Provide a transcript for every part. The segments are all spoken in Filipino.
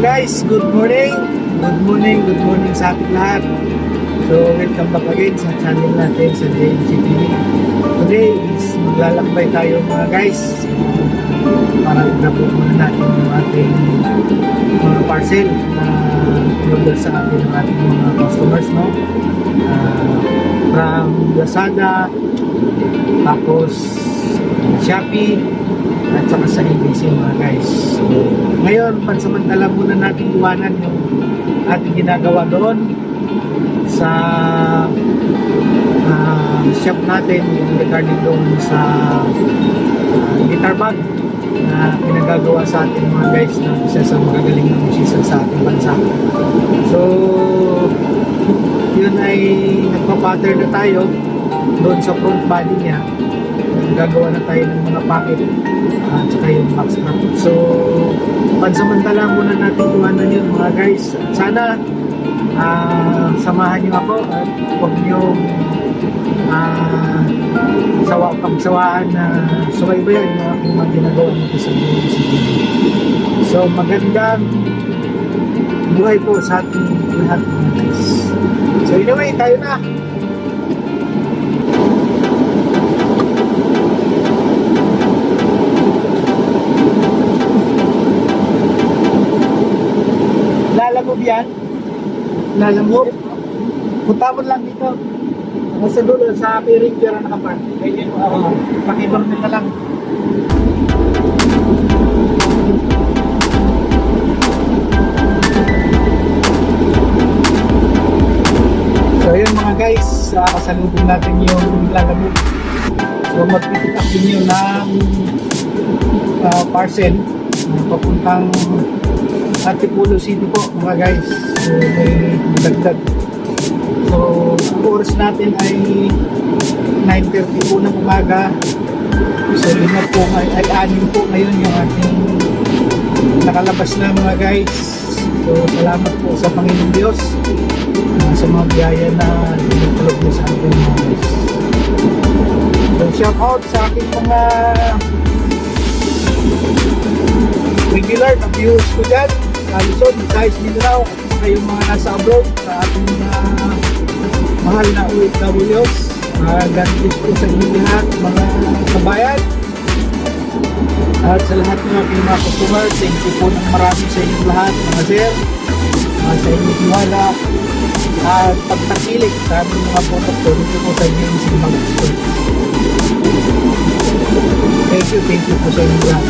guys, good morning. Good morning sa ating lahat. So, welcome back again sa channel natin sa JMC TV. Today is maglalakbay tayo mga guys para i-drop muna natin yung ating mga parcel na order sa atin ng ating mga customers, no? From Lazada, tapos Shopee, at saka sa ABC mga guys. So, ngayon, pansamantala muna natin iwanan yung ating ginagawa doon sa shop natin, yung regarding doon sa guitar bag na pinagagawa sa atin mga guys na isa sa magagaling na musician sa ating bansa. So, yun ay nagpa-pattern na tayo doon sa front body niya. Gagawa na tayo ng mga pocket at saka yung backstrap. So, pansamantala muna natin iwanan yun mga guys. Sana samahan niyo ako at huwag niyo pagsawaan na sumaybayan yung aking mga ginagawa nito sa JMC. So, magandang buhay po sa ating lahat mga guys. So, anyway, tayo na. Lalamove yan? Lalamove? Punta mo lang dito. Nasa dulo, sa piring pero nakapark. Pakibang nila lang. So yun mga guys, kasalubong natin yung lalamove. So mag-pick up din yun ng parcel papuntang Antipolo City po mga guys. So may dagdag. So ang oras natin ay 9:30 po ng umaga. So yun na po ay 6 po ngayon yung ating nakalabas na mga guys. So salamat po sa Panginoon Diyos sa mga biyaya na dinutulog niyo sa ating mga guys. So shout out sa aking mga regular na viewers ko dyan sa Luzon, Visayas, Mindanao at saka yung mga nasa abroad sa ating mga mahal na OFWs. God bless po sa inyo lahat mga kabayan at sa lahat ng aking mga customer. Thank you po ng marami sa inyo lahat mga sir, sa inyong tiwala at pagtakilik sa aming mga produkto dito po sa inyo yung Simbang Store. Thank you po sa inyo lahat.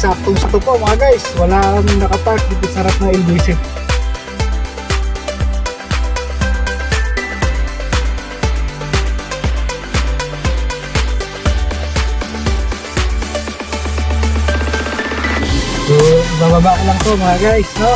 Saktong-sakto po mga guys, wala kami nakapark dito sa harap na LBC. So bababa ko lang to mga guys, no?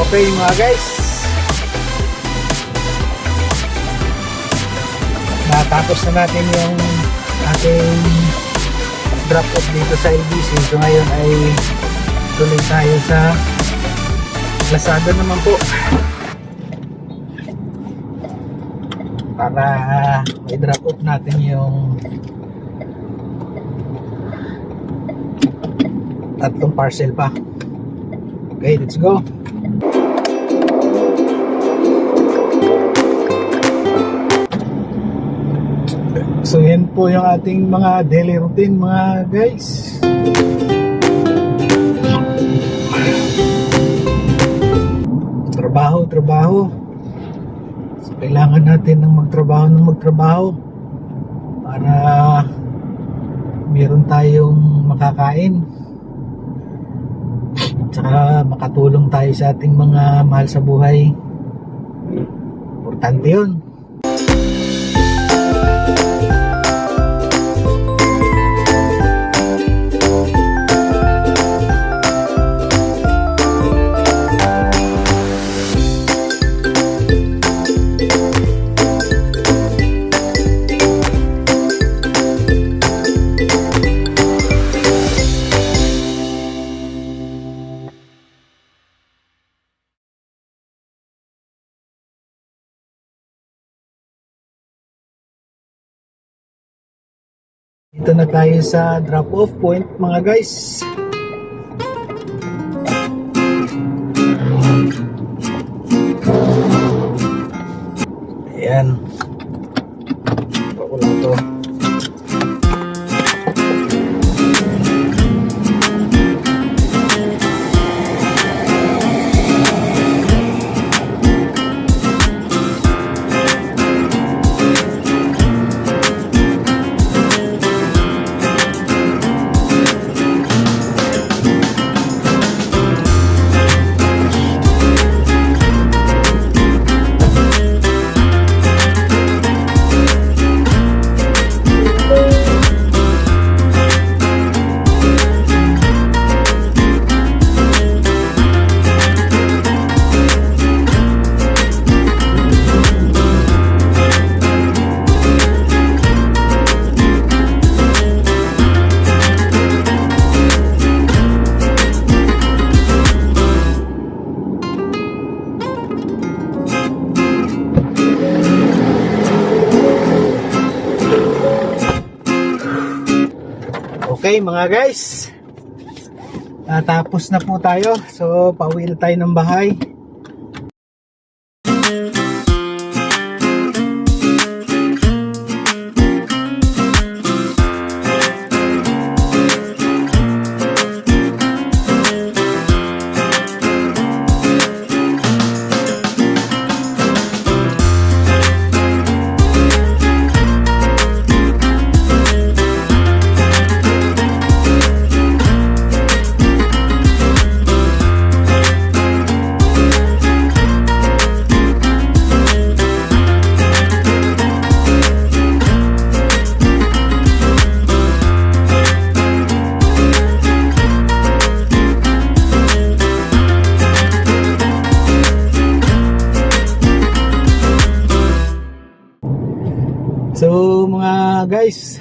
Okay mga guys, natapos na natin yung ating drop off dito sa LBC. So ngayon ay tuloy tayo sa Lazada naman po para i-drop off natin yung tatlong parcel pa. Okay, let's go. So yan po yung ating mga daily routine mga guys. trabaho. So, kailangan natin ng magtrabaho para meron tayong makakain, tsaka makatulong tayo sa ating mga mahal sa buhay. Importante yun. Dito na tayo sa drop-off point mga guys. Ayan. Ako lang to. Okay mga guys, tapos na po tayo. So pauwi na tayo ng bahay. So mga guys,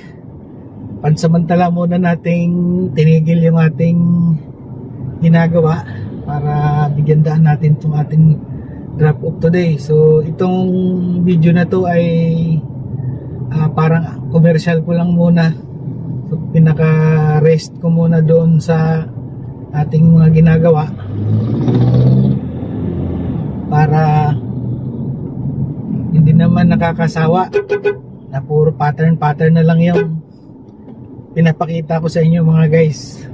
pansamantala muna nating tinigil yung ating ginagawa para bigyan daan natin itong ating drop off today. So itong video na to ay parang commercial ko lang muna. So pinaka rest ko muna doon sa ating mga ginagawa para hindi naman nakakasawa na puro pattern na lang yung pinapakita ko sa inyo mga guys.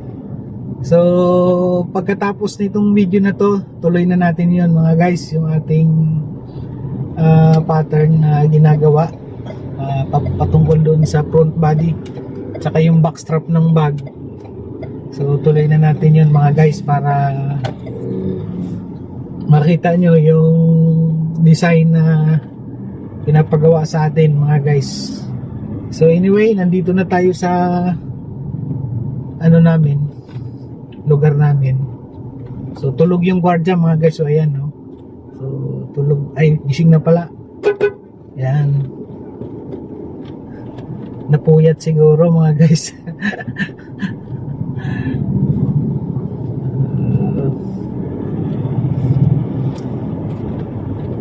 So pagkatapos nitong video na to, tuloy na natin yon mga guys, yung ating pattern na ginagawa patungkol doon sa front body tsaka yung backstrap ng bag. So tuloy na natin yon mga guys para makita nyo yung design na pinapagawa sa atin mga guys. So anyway, nandito na tayo sa lugar namin. So tulog yung gwardiya mga guys. So ayan no. So tulog, ay gising na pala. Ayan. Napuyat siguro mga guys.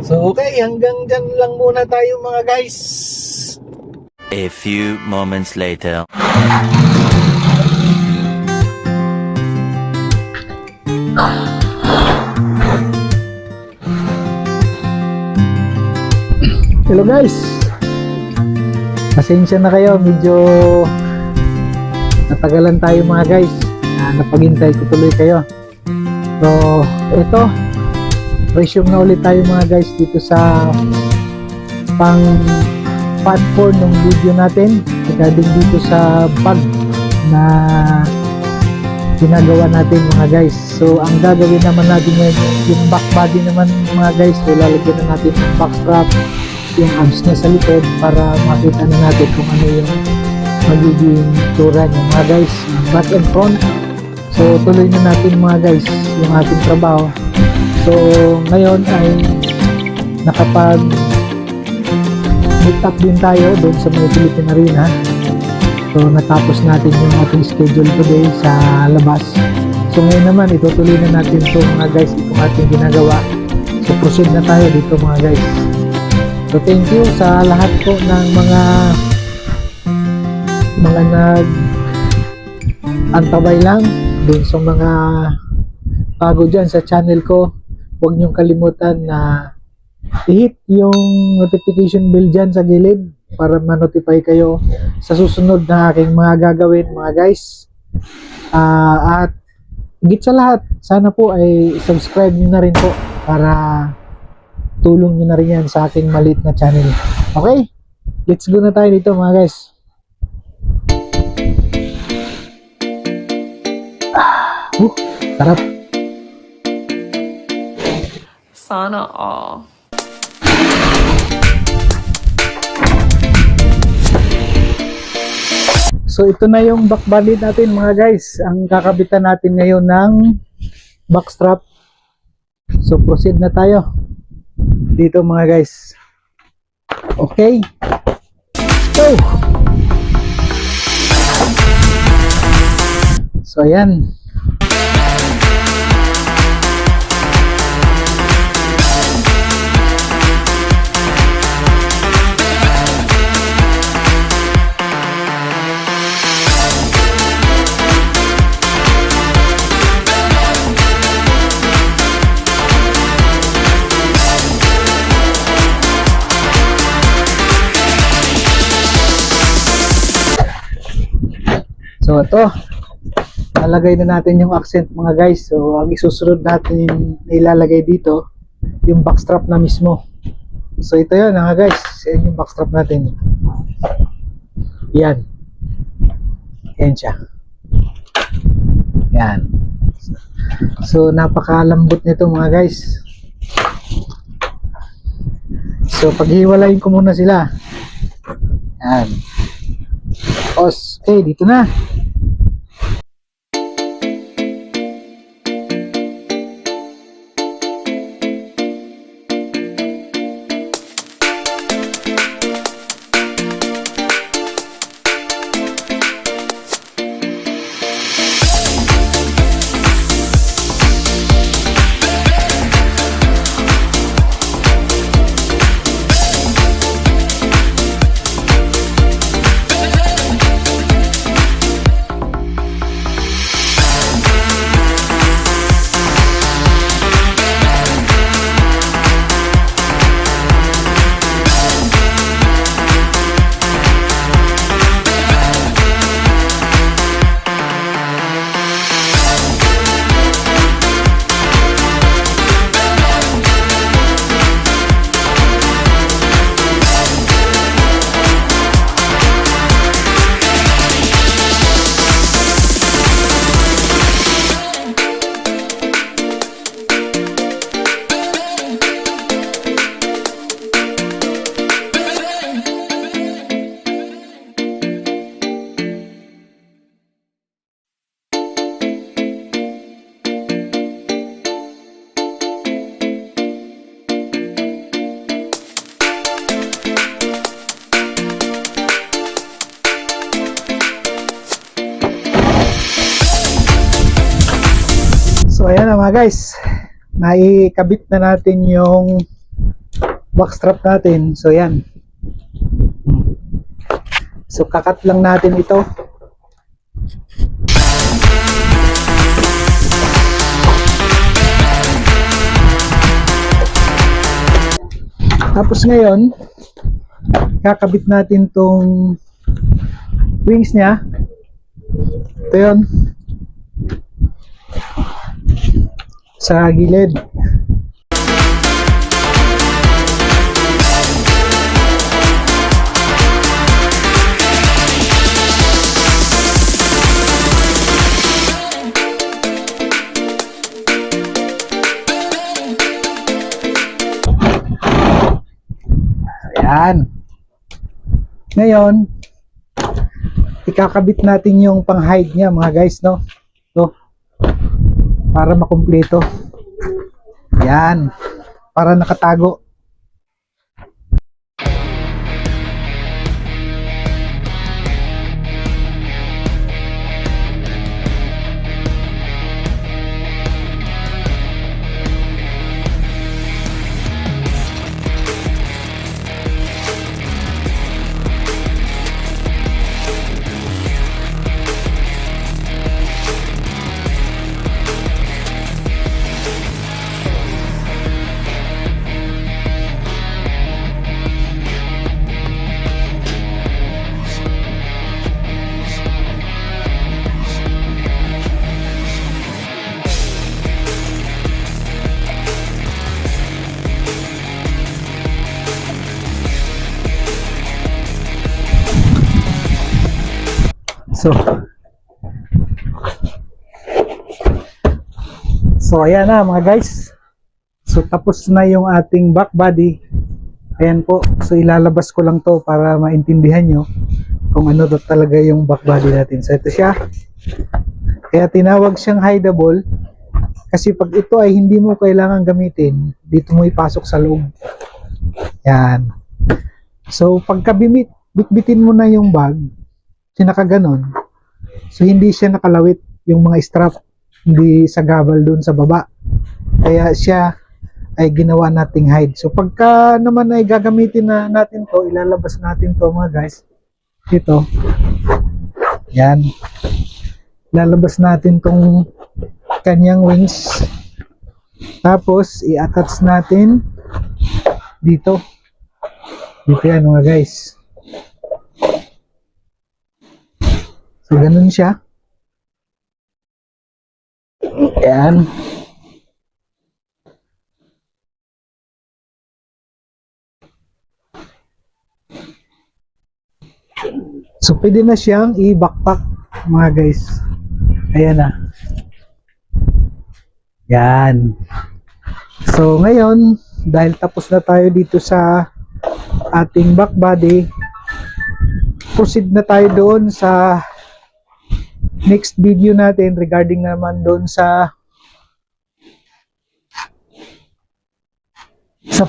So okay, hanggang dyan lang muna tayo mga guys. A few moments later. Hello guys. Pasensya na kayo, medyo natagalan tayo mga guys. Napaghintay ko tuloy kayo. So ito, resume na ulit tayo mga guys dito sa pang part 4 ng video natin regarding dito sa bag na ginagawa natin mga guys. So ang gagawin naman natin ngayon yung back body naman mga guys, so lalagyan na natin yung back strap, yung arms niya sa likod para makita na natin kung ano yung magiging tura niya mga guys, back and front. So tuloy na natin mga guys yung ating trabaho. So ngayon ay nakapag meet up din tayo doon sa mga Philippine Arena. So natapos natin yung ating schedule today sa labas. So ngayon naman itutuloy na natin ito mga guys, itong ating ginagawa. So proceed na tayo dito mga guys. So thank you sa lahat po ng mga nag-antabay lang dun sa mga bago dyan sa channel ko. Huwag niyong kalimutan na i-hit yung notification bell dyan sa gilid para ma-notify kayo sa susunod na aking mga gagawin mga guys. At higit sa lahat, sana po ay subscribe nyo na rin po para tulong nyo na rin yan sa aking maliit na channel. Okay? Let's go na tayo dito mga guys. Sarap. Sana all. So ito na yung back body natin mga guys. Ang kakabitan natin ngayon ng back strap. So proceed na tayo dito mga guys. Okay. So ayan. So ito, nalagay na natin yung accent mga guys. So ang isusunod natin ilalagay dito yung backstrap na mismo. So ito yun mga guys, yan yung backstrap natin. Yan. Yan siya. Yan. So napakalambot nito mga guys. So paghiwalayin ko muna sila. Yan. Tapos, okay, dito na. So ayan na mga guys, naikabit na natin yung backstrap natin. So yan. So kakat lang natin ito. Tapos ngayon, kakabit natin tong wings niya. Ito yun. Sa gilid. Yan. Ngayon, ikakabit natin yung pang-hide niya mga guys, no? So, para makumpleto. Yan. Para nakatago. So ayan na mga guys. So tapos na yung ating back body. Ayan po. So ilalabas ko lang to para maintindihan nyo kung ano to talaga yung back body natin. So ito siya. Kaya tinawag siyang hideable kasi pag ito ay hindi mo kailangan gamitin, dito mo ipasok sa loob. Yan. So pagka bitbitin mo na yung bag, sinakaganon. So hindi siya nakalawit yung mga strap, hindi sagabal dun sa baba. Kaya siya ay ginawa nating hide. So pagka naman ay gagamitin na natin to, ilalabas natin to mga guys. Ito. Yan. Ilalabas natin tong kanyang wings. Tapos i-attach natin dito. Dito yan mga guys. So, ganun siya. Ayan. So, pwede na siyang i-backpack, mga guys. Ayan na. Yan. So, ngayon, dahil tapos na tayo dito sa ating back body, proceed na tayo doon sa next video natin regarding naman doon sa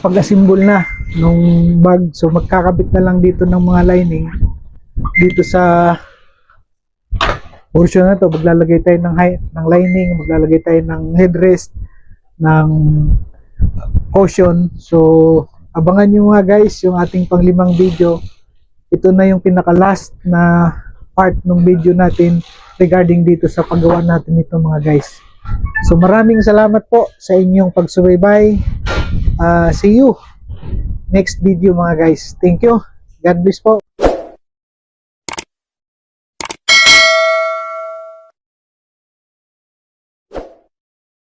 pag-assemble na nung bag. So magkakabit na lang dito ng mga lining dito sa portion na to. Maglalagay tayo ng lining, maglalagay tayo ng headrest, ng cushion. So abangan nyo nga guys yung ating pang-5 video. Ito na yung pinaka last na part ng video natin regarding dito sa paggawa natin nito mga guys. So maraming salamat po sa inyong pagsubaybay. See you next video mga guys. Thank you. God bless po.